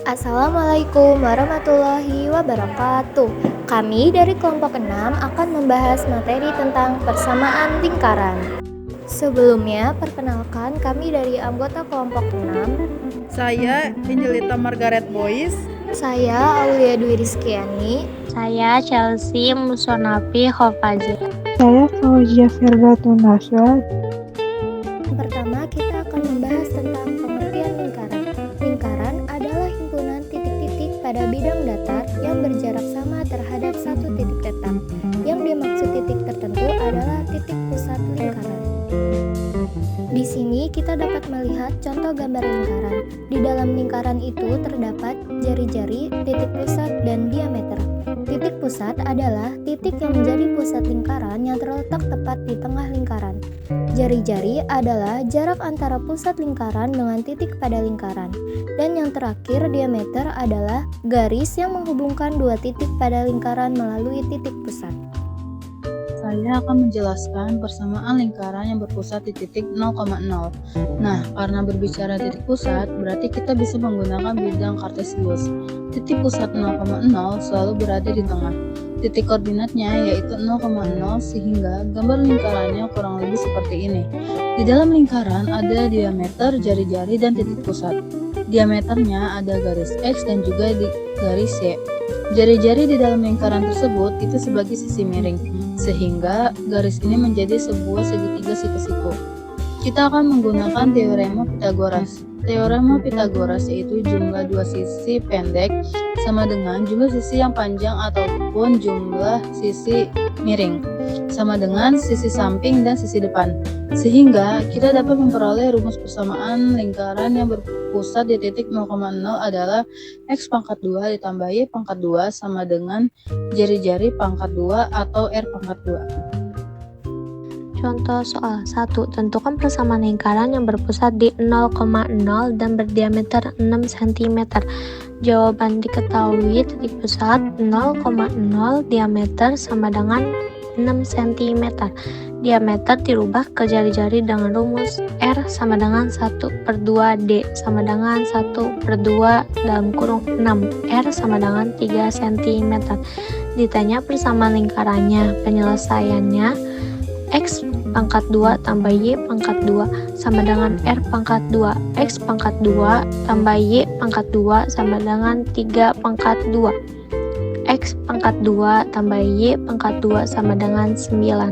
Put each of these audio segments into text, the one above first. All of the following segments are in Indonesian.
Assalamualaikum warahmatullahi wabarakatuh. Kami dari kelompok 6 akan membahas materi tentang persamaan lingkaran. Sebelumnya, perkenalkan kami dari anggota kelompok 6. Saya Angelita Margaret Boys. Saya Aulia Dwi Rizkyani. Saya Chelsea Musonafi Khofazi. Saya Fauzia Firdatun Naswa. Pertama, kita akan membahas tentang pengertian lingkaran. Lingkaran adalah himpunan titik-titik pada bidang datar yang berjarak sama terhadap satu titik tetap. Yang dimaksud titik tertentu adalah titik pusat lingkaran. Di sini kita dapat melihat contoh gambar lingkaran. Di dalam lingkaran itu terdapat jari-jari, titik pusat, dan diameter. Titik pusat adalah titik yang menjadi pusat lingkaran yang terletak tepat di tengah lingkaran. Jari-jari adalah jarak antara pusat lingkaran dengan titik pada lingkaran. Dan yang terakhir, diameter adalah garis yang menghubungkan dua titik pada lingkaran melalui titik pusat. Saya akan menjelaskan persamaan lingkaran yang berpusat di titik 0,0. Nah, karena berbicara titik pusat, berarti kita bisa menggunakan bidang kartesius. Titik pusat 0,0 selalu berada di tengah. Titik koordinatnya yaitu 0,0 sehingga gambar lingkarannya kurang lebih seperti ini. Di dalam lingkaran ada diameter, jari-jari, dan titik pusat. Diameternya ada garis X dan juga garis Y. Jari-jari di dalam lingkaran tersebut itu sebagai sisi miring, sehingga garis ini menjadi sebuah segitiga siku-siku. Kita akan menggunakan teorema Pythagoras. Teorema Pythagoras yaitu jumlah dua sisi pendek sama dengan jumlah sisi yang panjang ataupun jumlah sisi miring sama dengan sisi samping dan sisi depan. Sehingga kita dapat memperoleh rumus persamaan lingkaran yang berpusat di titik 0,0 adalah X pangkat 2 ditambah Y pangkat 2 sama dengan jari-jari pangkat 2 atau R pangkat 2. Contoh soal 1. Tentukan persamaan lingkaran yang berpusat di 0,0 dan berdiameter 6 cm. Jawaban diketahui titik pusat 0,0 diameter sama dengan 6 cm. Diameter dirubah ke jari-jari dengan rumus R sama dengan 1/2 D sama dengan 1/2 dalam kurung 6. R sama dengan 3 cm. Ditanya persamaan lingkarannya. Penyelesaiannya X pangkat 2 tambah Y pangkat 2 sama dengan R pangkat 2. X pangkat 2 tambah Y pangkat 2 sama dengan 3 pangkat 2. X pangkat 2 tambah Y pangkat 2 sama dengan 9.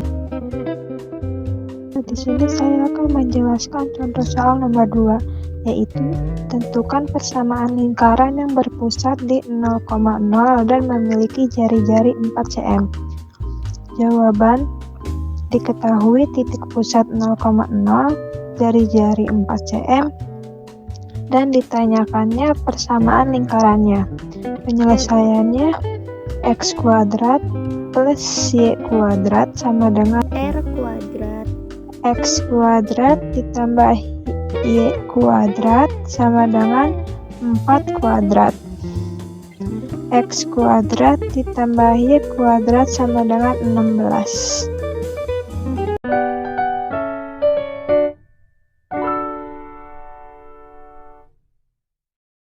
Di sini saya akan menjelaskan contoh soal nomor 2, yaitu tentukan persamaan lingkaran yang berpusat di 0,0 dan memiliki jari-jari 4 cm. Jawaban diketahui titik pusat 0,0, jari-jari 4 cm, dan ditanyakannya persamaan lingkarannya. Penyelesaiannya X kuadrat plus Y kuadrat sama dengan R kuadrat. X kuadrat ditambah Y kuadrat sama dengan 4 kuadrat. X kuadrat ditambah Y kuadrat sama dengan 16.